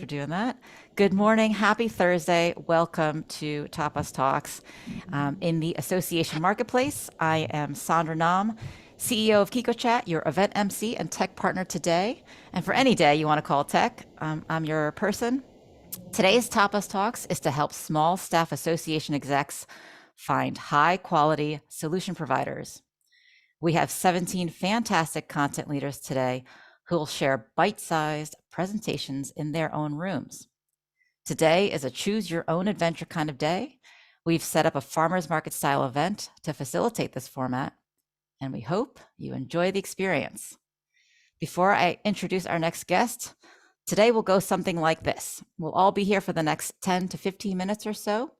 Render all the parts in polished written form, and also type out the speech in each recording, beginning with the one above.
For doing that. Good morning. Happy Thursday. Welcome to Tapas Talks. In the association marketplace, I am Sandra Nam, CEO of KikoChat, your event MC and tech partner today. And for any day you want to call tech, I'm your person. Today's Tapas Talks is to help small staff association execs find high quality solution providers. We have 17 fantastic content leaders today who will share bite-sized presentations in their own rooms. Today is a choose your own adventure kind of day. We've set up a farmer's market style event to facilitate this format, and we hope you enjoy the experience. Before I introduce our next guest, today will go something like this. We'll all be here for the next 10 to 15 minutes or so.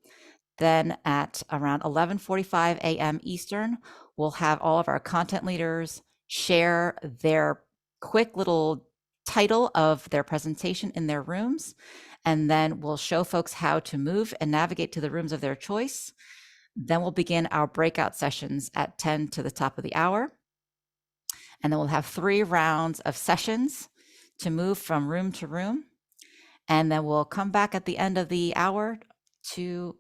Then at around 11:45 a.m. Eastern, we'll have all of our content leaders share their quick little title of their presentation in their rooms. And then we'll show folks how to move and navigate to the rooms of their choice. Then we'll begin our breakout sessions at 10 to the top of the hour. And then we'll have 3 rounds of sessions to move from room to room. And then we'll come back at the end of the hour to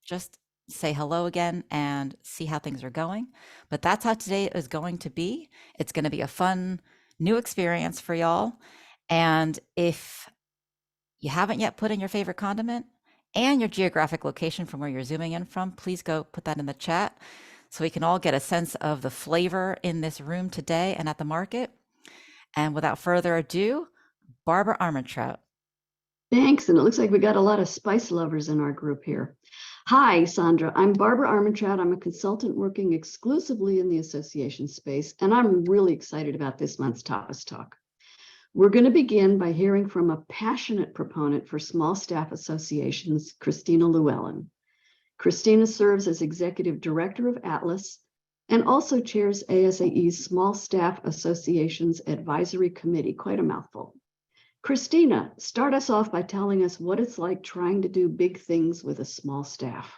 just say hello again and see how things are going. But that's how today is going to be. It's going to be a fun new experience for y'all. And if you haven't yet put in your favorite condiment and your geographic location from where you're zooming in from, please go put that in the chat so we can all get a sense of the flavor in this room today and at the market. And without further ado, Barbara Armentrout. Thanks, and it looks like we got a lot of spice lovers in our group here. Hi, Sandra. I'm Barbara Armentrout. I'm a consultant working exclusively in the association space, and I'm really excited about this month's Tapas Talk. We're going to begin by hearing from a passionate proponent for small staff associations, Christina Llewellyn. Christina serves as Executive Director of Atlas and also chairs ASAE's Small Staff Associations Advisory Committee, quite a mouthful. Christina, start us off by telling us what it's like trying to do big things with a small staff.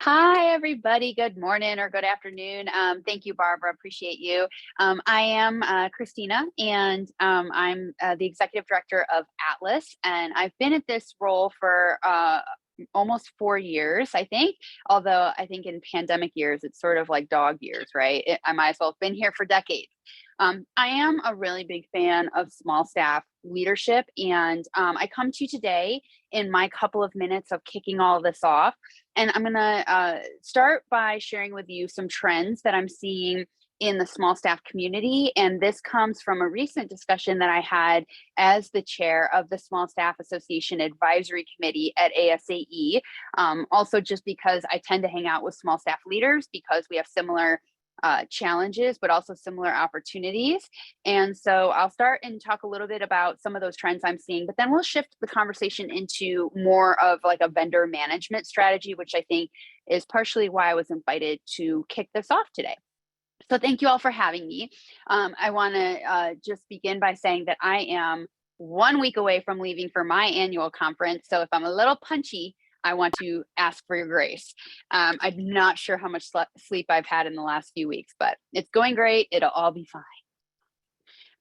Hi, everybody. Good morning or good afternoon. Thank you, Barbara. Appreciate you. I am Christina, and I'm the Executive Director of Atlas, and I've been at this role for almost 4 years, I think. Although I think in pandemic years, it's sort of like dog years, right? I might as well have been here for decades. I am a really big fan of small staff leadership, and I come to you today in my couple of minutes of kicking all of this off. And I'm going to start by sharing with you some trends that I'm seeing in the small staff community. And this comes from a recent discussion that I had as the chair of the Small Staff Association Advisory Committee at ASAE. Also, just because I tend to hang out with small staff leaders because we have similar challenges, but also similar opportunities. And so I'll start and talk a little bit about some of those trends I'm seeing, but then we'll shift the conversation into more of like a vendor management strategy, which I think is partially why I was invited to kick this off today. So thank you all for having me. I want to just begin by saying that I am 1 week away from leaving for my annual conference. So if I'm a little punchy, I want to ask for your grace. I'm not sure how much sleep I've had in the last few weeks, but it's going great. It'll all be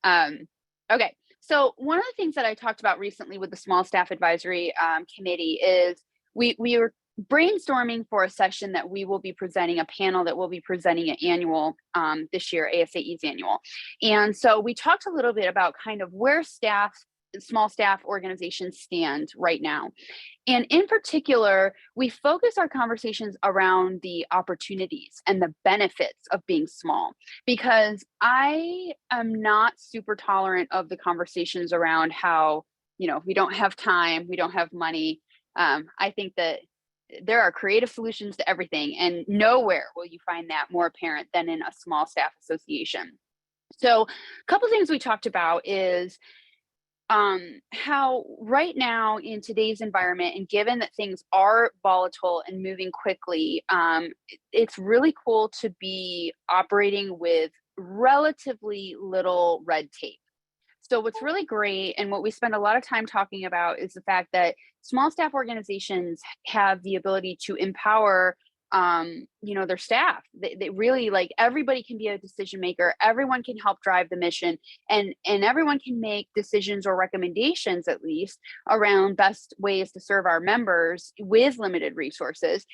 fine. Okay, so one of the things that I talked about recently with the Small Staff Advisory Committee is we were brainstorming for a session that we will be presenting, a panel that will be presenting at annual this year, ASAE's annual. And so we talked a little bit about kind of where small staff organizations stand right now. And in particular, we focus our conversations around the opportunities and the benefits of being small, because I am not super tolerant of the conversations around how, we don't have time, we don't have money. I think that there are creative solutions to everything, and nowhere will you find that more apparent than in a small staff association. So a couple of things we talked about is how right now in today's environment, and given that things are volatile and moving quickly, it's really cool to be operating with relatively little red tape. So what's really great, and what we spend a lot of time talking about, is the fact that small staff organizations have the ability to empower their staff. They really, like, everybody can be a decision maker. Everyone can help drive the mission, and everyone can make decisions or recommendations, at least, around best ways to serve our members with limited resources.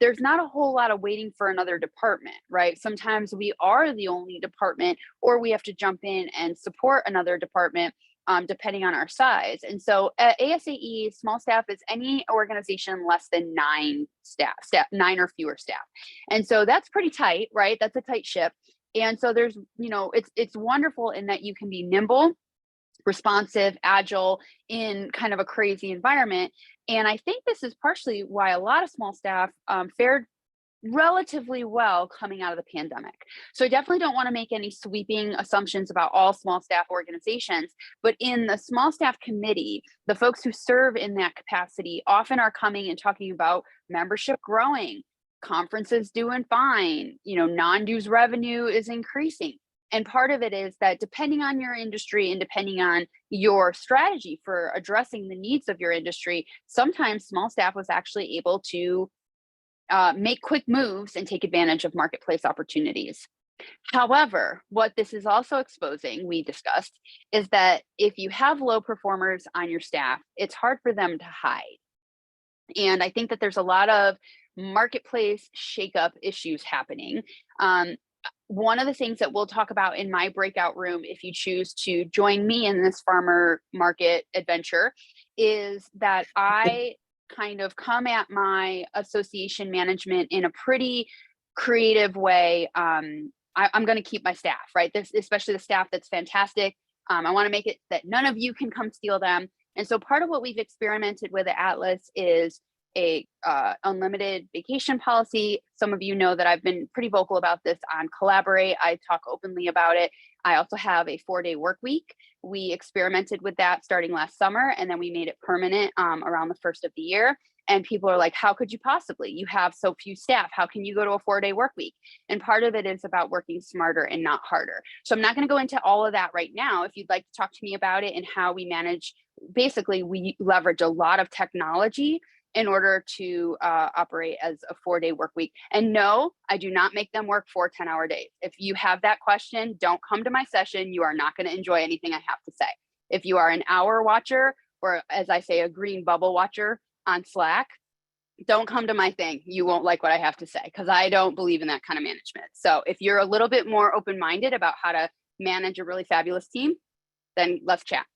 There's not a whole lot of waiting for another department, right? Sometimes we are the only department, or we have to jump in and support another department, depending on our size. And so at ASAE, small staff is any organization less than 9 or fewer staff. And so that's pretty tight, right? That's a tight ship. And so there's, it's wonderful in that you can be nimble, responsive, agile in kind of a crazy environment. And I think this is partially why a lot of small staff fared relatively well coming out of the pandemic. So I definitely don't want to make any sweeping assumptions about all small staff organizations, but in the small staff committee, the folks who serve in that capacity often are coming and talking about membership growing, conferences doing fine, non-dues revenue is increasing. And part of it is that depending on your industry and depending on your strategy for addressing the needs of your industry, sometimes small staff was actually able to make quick moves and take advantage of marketplace opportunities. However, what this is also exposing, we discussed, is that if you have low performers on your staff, it's hard for them to hide. And I think that there's a lot of marketplace shakeup issues happening. One of the things that we'll talk about in my breakout room, if you choose to join me in this farmer market adventure, is that I kind of come at my association management in a pretty creative way. I'm going to keep my staff, right? This, especially the staff that's fantastic. I want to make it that none of you can come steal them. And so part of what we've experimented with at Atlas is a unlimited vacation policy. Some of you know that I've been pretty vocal about this on Collaborate. I talk openly about it. I also have a 4-day work week. We experimented with that starting last summer, and then we made it permanent around the first of the year. And people are like, how could you possibly? You have so few staff. How can you go to a 4-day work week? And part of it is about working smarter and not harder. So I'm not going to go into all of that right now. If you'd like to talk to me about it and how we manage, basically, we leverage a lot of technology in order to operate as a 4-day work week. And no, I do not make them work 4 10-hour days. If you have that question, don't come to my session. You are not going to enjoy anything I have to say. If you are an hour watcher, or as I say, a green bubble watcher on Slack, don't come to my thing. You won't like what I have to say, because I don't believe in that kind of management. So if you're a little bit more open-minded about how to manage a really fabulous team, then let's chat.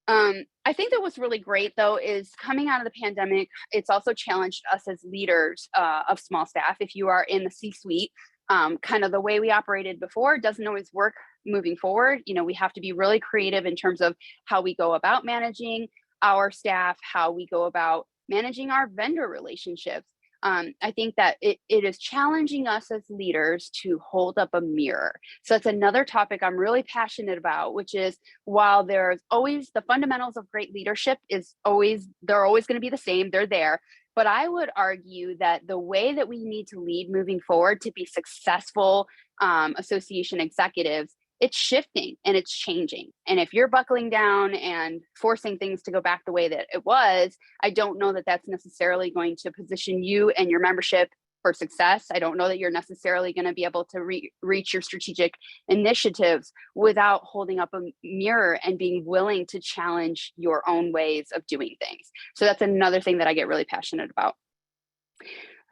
I think that what's really great, though, is coming out of the pandemic, it's also challenged us as leaders of small staff. If you are in the C-suite, kind of the way we operated before doesn't always work moving forward. We have to be really creative in terms of how we go about managing our staff, how we go about managing our vendor relationships. I think that it is challenging us as leaders to hold up a mirror. So that's another topic I'm really passionate about, which is, while there's always the fundamentals of great leadership they're always going to be the same, they're there. But I would argue that the way that we need to lead moving forward to be successful association executives, it's shifting and it's changing. And if you're buckling down and forcing things to go back the way that it was, I don't know that that's necessarily going to position you and your membership for success. I don't know that you're necessarily going to be able to reach your strategic initiatives without holding up a mirror and being willing to challenge your own ways of doing things. So that's another thing that I get really passionate about.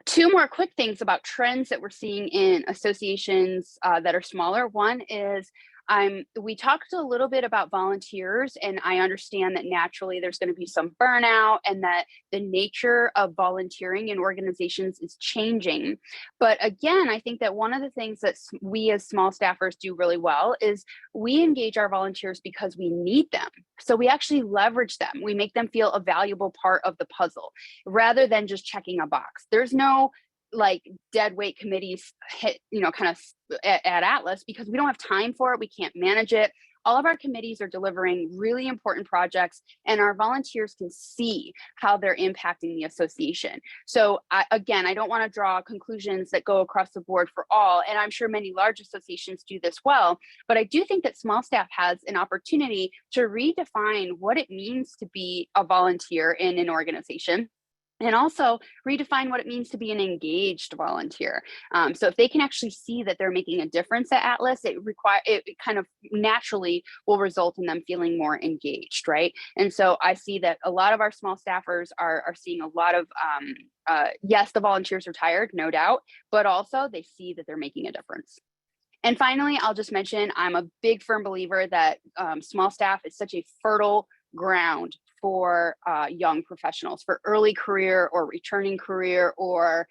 2 more quick things about trends that we're seeing in associations that are smaller. One is, we talked a little bit about volunteers, and I understand that naturally there's going to be some burnout and that the nature of volunteering in organizations is changing. But again, I think that one of the things that we as small staffers do really well is we engage our volunteers because we need them. So we actually leverage them. We make them feel a valuable part of the puzzle rather than just checking a box. There's no like dead weight committees kind of at Atlas, because we don't have time for it. We can't manage it. All of our committees are delivering really important projects, and our volunteers can see how they're impacting the association. So I don't want to draw conclusions that go across the board for all, and I'm sure many large associations do this well, but I do think that small staff has an opportunity to redefine what it means to be a volunteer in an organization. And also redefine what it means to be an engaged volunteer. So if they can actually see that they're making a difference at Atlas, it kind of naturally will result in them feeling more engaged, right? And so I see that a lot of our small staffers are seeing a lot of yes, the volunteers are tired, no doubt, but also they see that they're making a difference. And finally, I'll just mention, I'm a big firm believer that small staff is such a fertile ground for young professionals, for early career or returning career or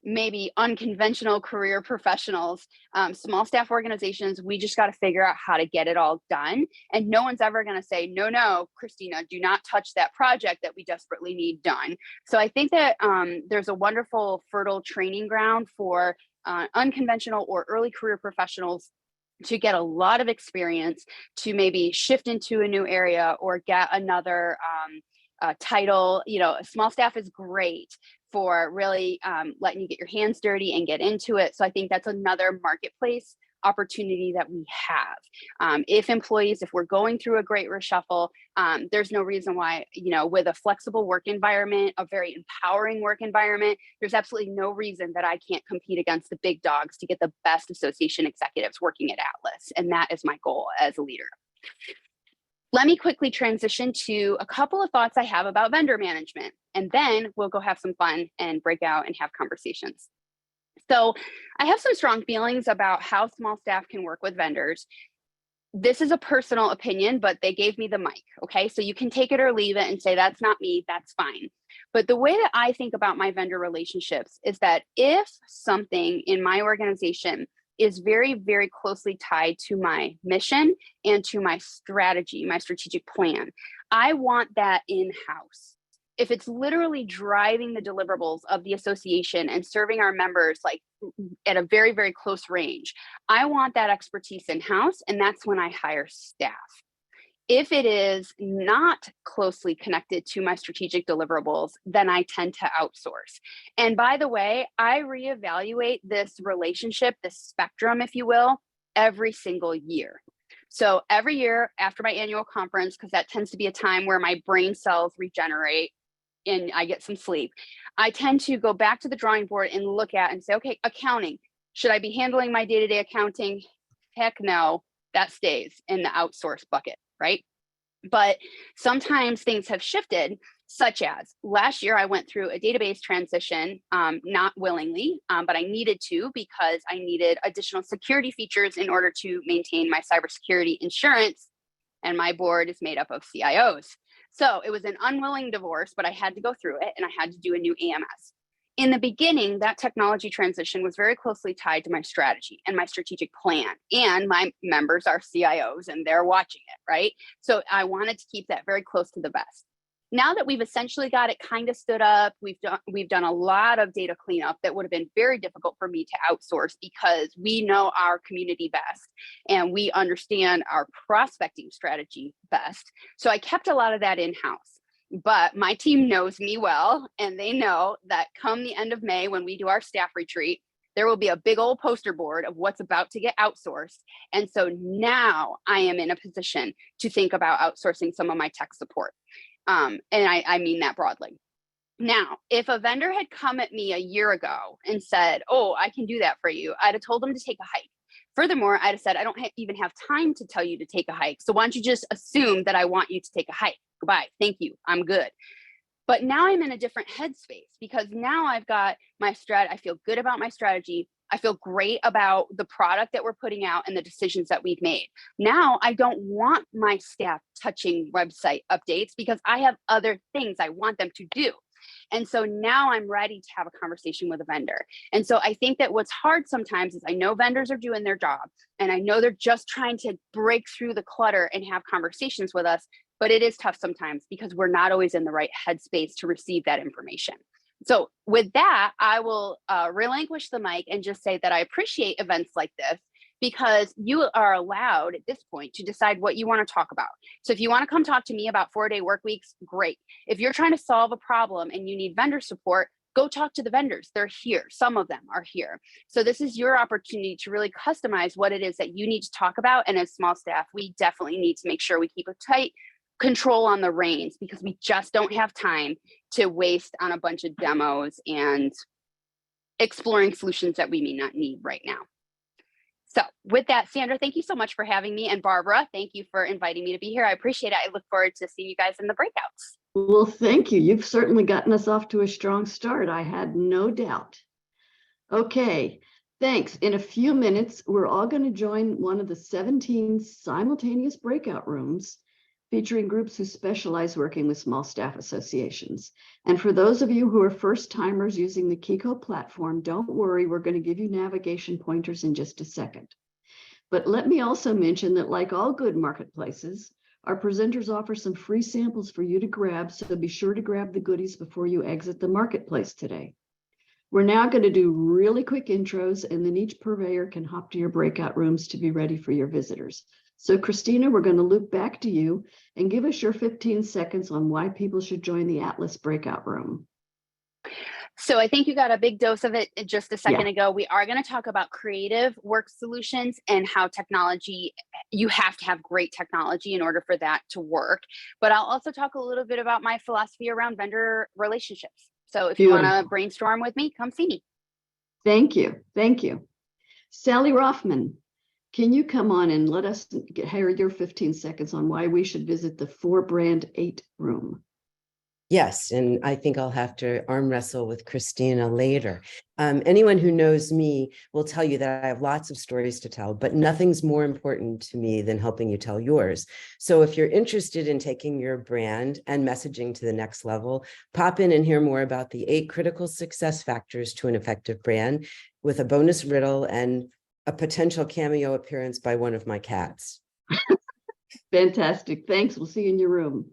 maybe unconventional career professionals. Small staff organizations, we just got to figure out how to get it all done. And no one's ever going to say, no, no, Christina, do not touch that project that we desperately need done. So I think that there's a wonderful, fertile training ground for unconventional or early career professionals to get a lot of experience, to maybe shift into a new area or get another title. You know, a small staff is great for really letting you get your hands dirty and get into it. So I think that's another marketplace opportunity that we have. If we're going through a great reshuffle, there's no reason why, you know, with a flexible work environment, a very empowering work environment, there's absolutely no reason that I can't compete against the big dogs to get the best association executives working at Atlas. And that is my goal as a leader. Let me quickly transition to a couple of thoughts I have about vendor management, and then we'll go have some fun and break out and have conversations. So I have some strong feelings about how small staff can work with vendors. This is a personal opinion, but they gave me the mic, okay? So you can take it or leave it and say, that's not me, that's fine. But the way that I think about my vendor relationships is that if something in my organization is very, very closely tied to my mission and to my strategy, my strategic plan, I want that in-house. If it's literally driving the deliverables of the association and serving our members like at a very, very close range, I want that expertise in-house, and that's when I hire staff. If it is not closely connected to my strategic deliverables, then I tend to outsource. And by the way, I reevaluate this relationship, this spectrum, if you will, every single year. So every year after my annual conference, because that tends to be a time where my brain cells regenerate and I get some sleep, I tend to go back to the drawing board and look at and say, okay, accounting, should I be handling my day-to-day accounting? Heck no, that stays in the outsource bucket, right? But sometimes things have shifted, such as last year, I went through a database transition, not willingly, but I needed to because I needed additional security features in order to maintain my cybersecurity insurance. And my board is made up of CIOs. So it was an unwilling divorce, but I had to go through it and I had to do a new AMS. In the beginning, that technology transition was very closely tied to my strategy and my strategic plan. And my members are CIOs and they're watching it, right? So I wanted to keep that very close to the vest. Now that we've essentially got it kind of stood up, we've done a lot of data cleanup that would have been very difficult for me to outsource because we know our community best and we understand our prospecting strategy best. So I kept a lot of that in-house. But my team knows me well, and they know that come the end of May, when we do our staff retreat, there will be a big old poster board of what's about to get outsourced. And so now I am in a position to think about outsourcing some of my tech support. And I mean that broadly. Now, if a vendor had come at me a year ago and said, oh, I can do that for you, I'd have told them to take a hike. Furthermore, I'd have said, I don't even have time to tell you to take a hike. So why don't you just assume that I want you to take a hike? Goodbye. Thank you. I'm good. But now I'm in a different headspace because now I've got my I feel good about my strategy. I feel great about the product that we're putting out and the decisions that we've made. Now I don't want my staff touching website updates because I have other things I want them to do. And so now I'm ready to have a conversation with a vendor. And so I think that what's hard sometimes is I know vendors are doing their job and I know they're just trying to break through the clutter and have conversations with us, but it is tough sometimes because we're not always in the right headspace to receive that information. So with that, I will relinquish the mic and just say that I appreciate events like this because you are allowed at this point to decide what you want to talk about. So if you want to come talk to me about 4-day work weeks, great. If you're trying to solve a problem and you need vendor support, go talk to the vendors. They're here. Some of them are here. So this is your opportunity to really customize what it is that you need to talk about. And as small staff, we definitely need to make sure we keep a tight control on the reins, because we just don't have time to waste on a bunch of demos and exploring solutions that we may not need right now. So with that, Sandra, thank you so much for having me. And Barbara, thank you for inviting me to be here. I appreciate it. I look forward to seeing you guys in the breakouts. Well, thank you. You've certainly gotten us off to a strong start. I had no doubt. Okay, thanks. In a few minutes, we're all going to join one of the 17 simultaneous breakout rooms featuring groups who specialize working with small staff associations. And for those of you who are first timers using the Kiko platform, don't worry, we're going to give you navigation pointers in just a second. But let me also mention that, like all good marketplaces, our presenters offer some free samples for you to grab, so be sure to grab the goodies before you exit the marketplace today. We're now going to do really quick intros, and then each purveyor can hop to your breakout rooms to be ready for your visitors. So Christina, we're going to loop back to you and give us your 15 seconds on why people should join the Atlas breakout room. So I think you got a big dose of it just a second ago. We are going to talk about creative work solutions and how technology, you have to have great technology in order for that to work. But I'll also talk a little bit about my philosophy around vendor relationships. So if you want to brainstorm with me, come see me. Thank you. Thank you. Sally Rothman, can you come on and let us hear your 15 seconds on why we should visit the 4Brand8 room? Yes, and I think I'll have to arm wrestle with Christina later. Anyone who knows me will tell you that I have lots of stories to tell, but nothing's more important to me than helping you tell yours. So if you're interested in taking your brand and messaging to the next level, pop in and hear more about the 8 critical success factors to an effective brand, with a bonus riddle and a potential cameo appearance by one of my cats. Fantastic. Thanks. We'll see you in your room.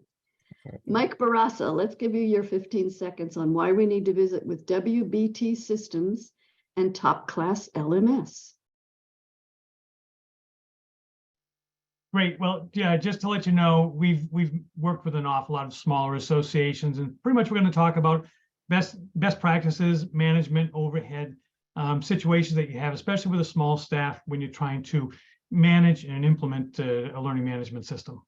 Mike Barassa, let's give you your 15 seconds on why we need to visit with WBT Systems and Top Class LMS. Great. Well, yeah, just to let you know, we've worked with an awful lot of smaller associations, and pretty much we're going to talk about best practices, management, overhead, situations that you have, especially with a small staff when you're trying to manage and implement a learning management system.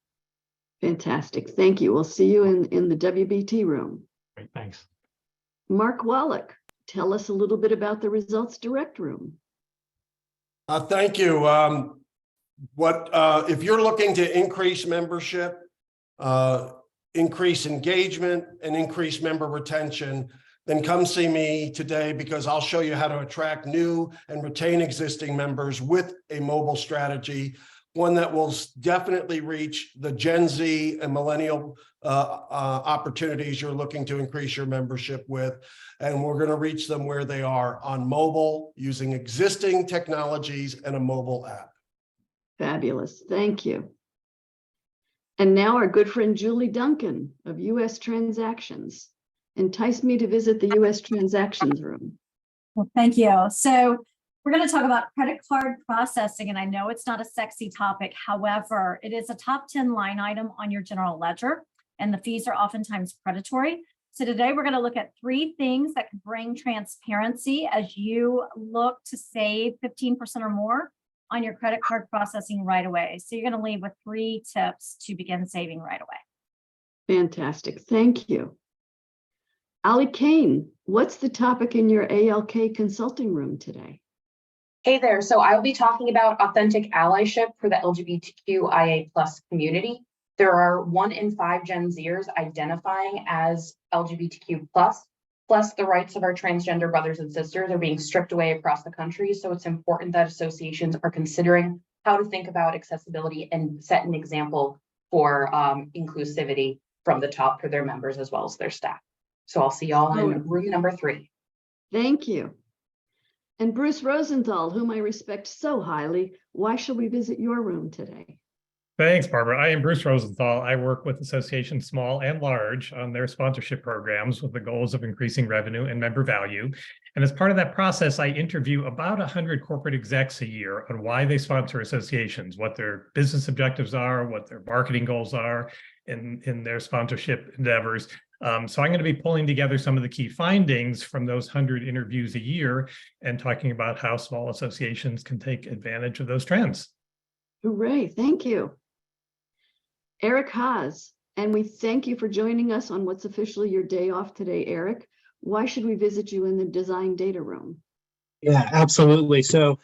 Fantastic. Thank you. We'll see you in the WBT room. Great. Thanks. Mark Wallach, tell us a little bit about the Results Direct room. Thank you. If you're looking to increase membership, increase engagement, and increase member retention, then come see me today, because I'll show you how to attract new and retain existing members with a mobile strategy, one that will definitely reach the Gen Z and millennial opportunities you're looking to increase your membership with. And we're going to reach them where they are, on mobile, using existing technologies and a mobile app. Fabulous. Thank you. And now our good friend Julie Duncan of US Transactions enticed me to visit the US Transactions room. Well, thank you. So we're going to talk about credit card processing, and I know it's not a sexy topic. However, it is a top 10 line item on your general ledger, and the fees are oftentimes predatory. So today we're going to look at 3 things that can bring transparency as you look to save 15% or more on your credit card processing right away. So you're going to leave with 3 tips to begin saving right away. Fantastic. Thank you. Ali Kane, what's the topic in your ALK consulting room today? Hey there. So I'll be talking about authentic allyship for the LGBTQIA+ community. There are 1 in 5 Gen Zers identifying as LGBTQ+, plus the rights of our transgender brothers and sisters are being stripped away across the country. So it's important that associations are considering how to think about accessibility and set an example for inclusivity from the top for their members as well as their staff. So I'll see y'all in room number 3. Thank you. And Bruce Rosenthal, whom I respect so highly, why should we visit your room today? Thanks, Barbara. I am Bruce Rosenthal. I work with associations small and large on their sponsorship programs with the goals of increasing revenue and member value. And as part of that process, I interview about 100 corporate execs a year on why they sponsor associations, what their business objectives are, what their marketing goals are in their sponsorship endeavors. So I'm going to be pulling together some of the key findings from those 100 interviews a year and talking about how small associations can take advantage of those trends. Hooray, thank you. Eric Haas, And we thank you for joining us on what's officially your day off today, Eric. Why should we visit you in the design data room? Yeah, absolutely. So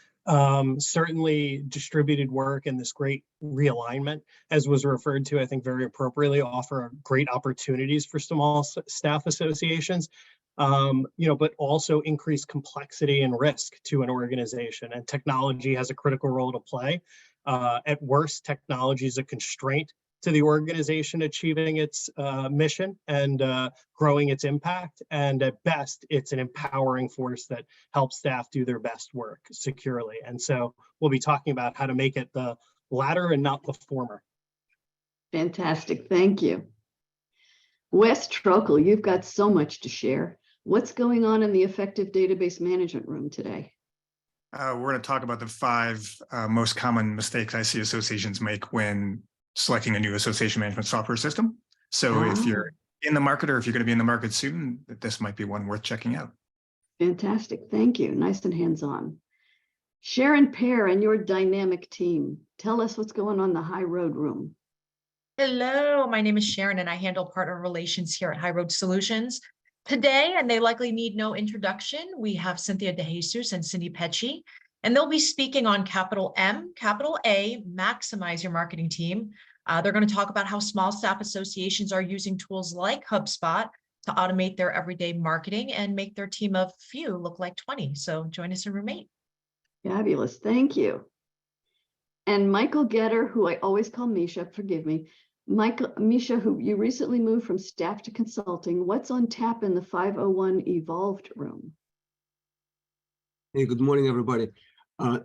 certainly distributed work and this great realignment, as was referred to, I think very appropriately, offer great opportunities for small staff associations, but also increase complexity and risk to an organization. And technology has a critical role to play. At worst, technology is a constraint to the organization achieving its mission and growing its impact. And at best, it's an empowering force that helps staff do their best work securely. And so we'll be talking about how to make it the latter and not the former. Fantastic. Thank you. Wes Trokel, you've got so much to share. What's going on in the effective database management room today? We're going to talk about the 5 most common mistakes I see associations make when selecting a new association management software system. So if you're in the market or if you're going to be in the market soon, this might be one worth checking out. Fantastic. Thank you. Nice and hands-on. Sharon Pear and your dynamic team. Tell us what's going on in the High Road room. Hello, my name is Sharon and I handle partner relations here at High Road Solutions. Today, and they likely need no introduction, we have Cynthia DeJesus and Cindy Pecci, and they'll be speaking on capital M, capital A, maximize your marketing team. They're going to talk about how small staff associations are using tools like HubSpot to automate their everyday marketing and make their team of few look like 20. So join us in room 8. Fabulous. Thank you. And Michael Getter, who I always call Misha, forgive me. Misha, who you recently moved from staff to consulting. What's on tap in the 501 Evolved room? Hey, good morning, everybody.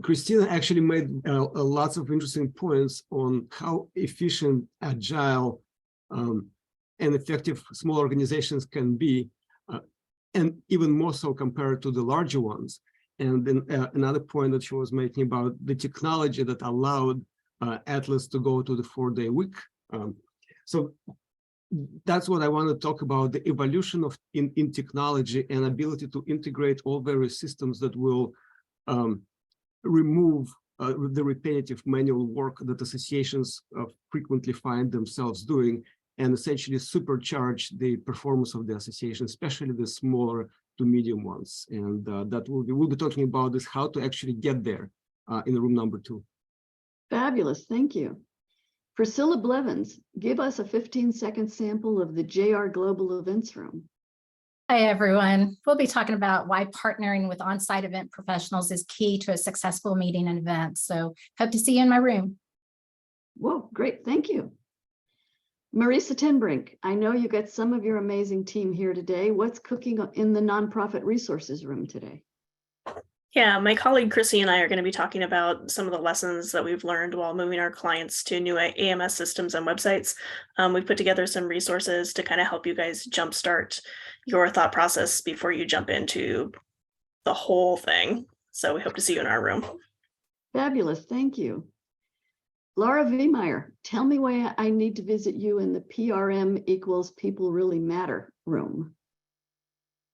Christina actually made lots of interesting points on how efficient, agile, and effective small organizations can be, and even more so compared to the larger ones. And then another point that she was making about the technology that allowed Atlas to go to the 4-day week. So that's what I want to talk about, the evolution of in technology and ability to integrate all various systems that will remove the repetitive manual work that associations frequently find themselves doing, and essentially supercharge the performance of the association, especially the smaller to medium ones. And that we'll be talking about is how to actually get there in room number 2. Fabulous. Thank you. Priscilla Blevins, give us a 15-second sample of the JR Global Events Room. Hi, everyone. We'll be talking about why partnering with on-site event professionals is key to a successful meeting and event. So hope to see you in my room. Whoa, great. Thank you. Marisa Tenbrink, I know you got some of your amazing team here today. What's cooking in the nonprofit resources room today? Yeah, my colleague Chrissy and I are going to be talking about some of the lessons that we've learned while moving our clients to new AMS systems and websites. We've put together some resources to kind of help you guys jumpstart your thought process before you jump into the whole thing. So we hope to see you in our room. Fabulous. Thank you. Laura Viemeyer, tell me why I need to visit you in the PRM equals People Really Matter room.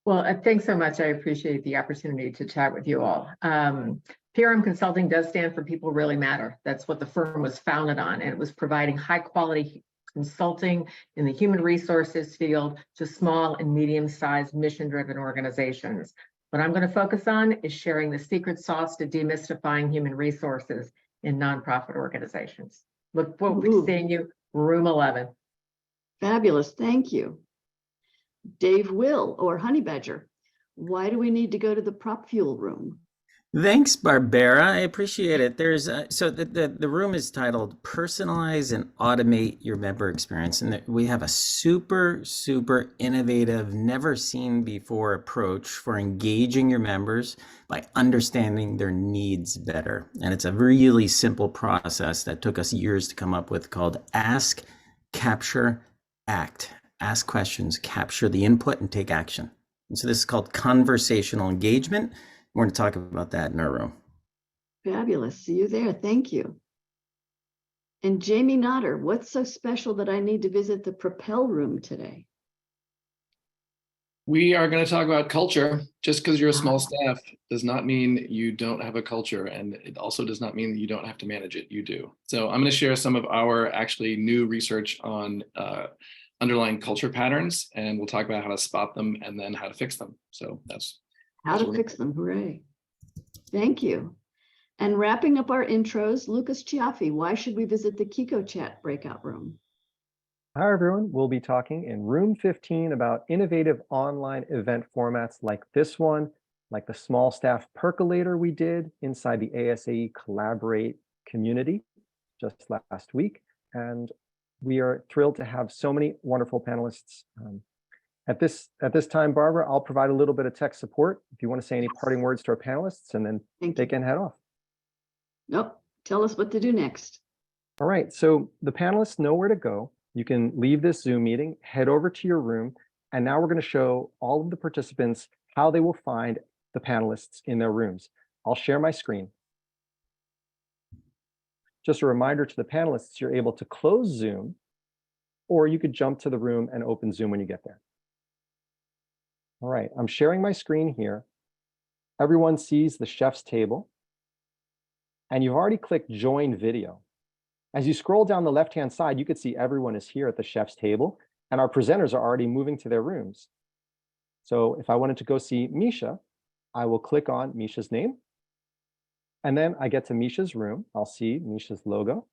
Well, thanks so much. I appreciate the opportunity to chat with you all. PRM Consulting does stand for People Really Matter. That's what the firm was founded on, and it was providing high quality consulting in the human resources field to small and medium-sized mission-driven organizations. What I'm going to focus on is sharing the secret sauce to demystifying human resources in nonprofit organizations. Look forward to seeing you, room 11. Fabulous. Thank you. Dave Will, or Honey Badger, why do we need to go to the prop fuel room? Thanks, Barbara. I appreciate it. There's so the room is titled "Personalize and Automate Your Member Experience," and we have a super innovative, never seen before approach for engaging your members by understanding their needs better. And it's a really simple process that took us years to come up with, called Ask, Capture, Act. Ask questions, capture the input, and take action. And so this is called conversational engagement. We're going to talk about that in our room. Fabulous. See you there. Thank you. And Jamie Nodder, what's so special that I need to visit the Propel room today? We are going to talk about culture. Just because you're a small staff does not mean you don't have a culture, and it also does not mean that you don't have to manage it. You do. So I'm going to share some of our actually new research on underlying culture patterns, and we'll talk about how to spot them and then how to fix them. So that's how to fix them. Hooray. Thank you. And wrapping up our intros, Lucas Chiaffi, why should we visit the Kiko Chat breakout room? Hi, everyone. We'll be talking in room 15 about innovative online event formats like this one, like the small staff percolator we did inside the ASAE Collaborate community just last week. And we are thrilled to have so many wonderful panelists. At this time, Barbara, I'll provide a little bit of tech support if you want to say any parting words to our panelists, and then they can head off. Nope. Tell us what to do next. All right. So the panelists know where to go. You can leave this Zoom meeting, head over to your room, and now we're going to show all of the participants how they will find the panelists in their rooms. I'll share my screen. Just a reminder to the panelists, you're able to close Zoom, or you could jump to the room and open Zoom when you get there. All right, I'm sharing my screen here. Everyone sees the chef's table, and you've already clicked Join Video. As you scroll down the left-hand side, you can see everyone is here at the chef's table, and our presenters are already moving to their rooms. So if I wanted to go see Misha, I will click on Misha's name, and then I get to Misha's room. I'll see Misha's logo.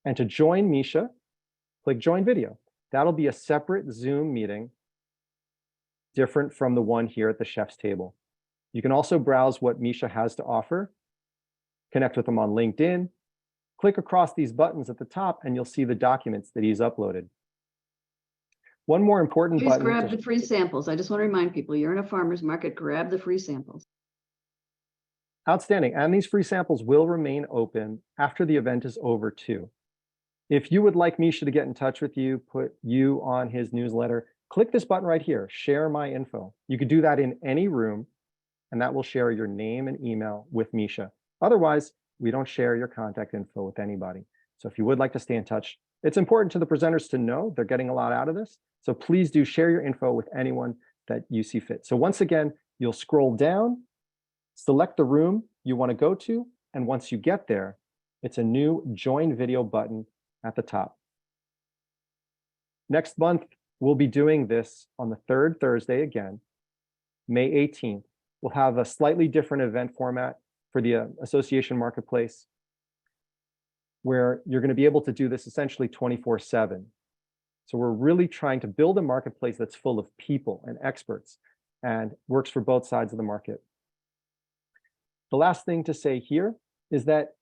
And to join Misha, click Join Video. That'll be a separate Zoom meeting, different from the one here at the chef's table. You can also browse what Misha has to offer, connect with him on LinkedIn, click across these buttons at the top, and you'll see the documents that he's uploaded. One more important Please button. grab the free samples. I just want to remind people, you're in a farmer's market, grab the free samples. Outstanding. And these free samples will remain open after the event is over too. If you would like Misha to get in touch with you, put you on his newsletter, click this button right here, share my info. You could do that in any room, and that will share your name and email with Misha. Otherwise, we don't share your contact info with anybody. So if you would like to stay in touch, it's important to the presenters to know they're getting a lot out of this. So please do share your info with anyone that you see fit. So once again, you'll scroll down, select the room you want to go to, and once you get there, it's a new Join Video button at the top. Next month, we'll be doing this on the third Thursday again, May 18th. We'll have a slightly different event format for the association marketplace, where you're going to be able to do this essentially 24/7. So we're really trying to build a marketplace that's full of people and experts and works for both sides of the market. The last thing to say here is that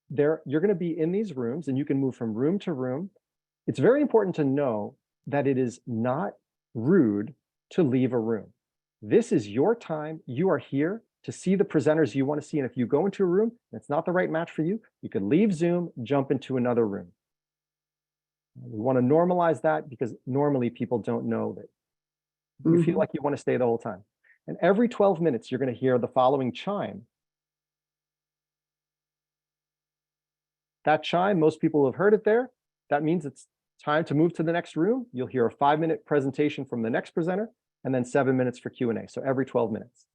you're going to be in these rooms and you can move from room to room. It's very important to know that it is not rude to leave a room. This is your time. You are here to see the presenters you want to see. And if you go into a room and it's not the right match for you, you could leave Zoom, jump into another room. We want to normalize that because normally people don't know that you feel like you want to stay the whole time. And every 12 minutes, you're going to hear the following chime. That chime, most people have heard it there. That means it's time to move to the next room. You'll hear a 5-minute presentation from the next presenter and then 7 minutes for Q&A. So every 12 minutes.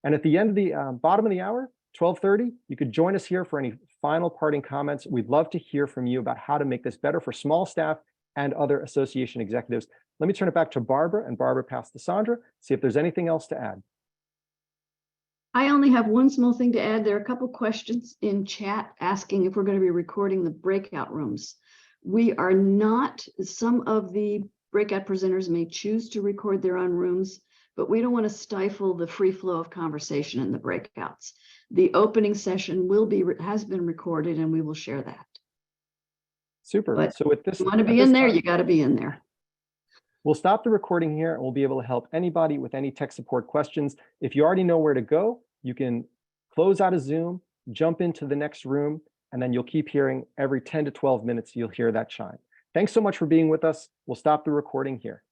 And at the end of the bottom of the hour, 12:30, you could join us here for any final parting comments. We'd love to hear from you about how to make this better for small staff and other association executives. Let me turn it back to Barbara, and Barbara pass to Sandra, see if there's anything else to add. I only have one small thing to add. There are a couple questions in chat asking if we're going to be recording the breakout rooms. We are not. Some of the breakout presenters may choose to record their own rooms, but we don't want to stifle the free flow of conversation in the breakouts. The opening session has been recorded, and we will share that. Super. But so with this, if you want to be in there, you got to be in there. We'll stop the recording here, and we'll be able to help anybody with any tech support questions. If you already know where to go, you can close out of Zoom, jump into the next room, and then you'll keep hearing every 10 to 12 minutes, you'll hear that chime. Thanks so much for being with us. We'll stop the recording here.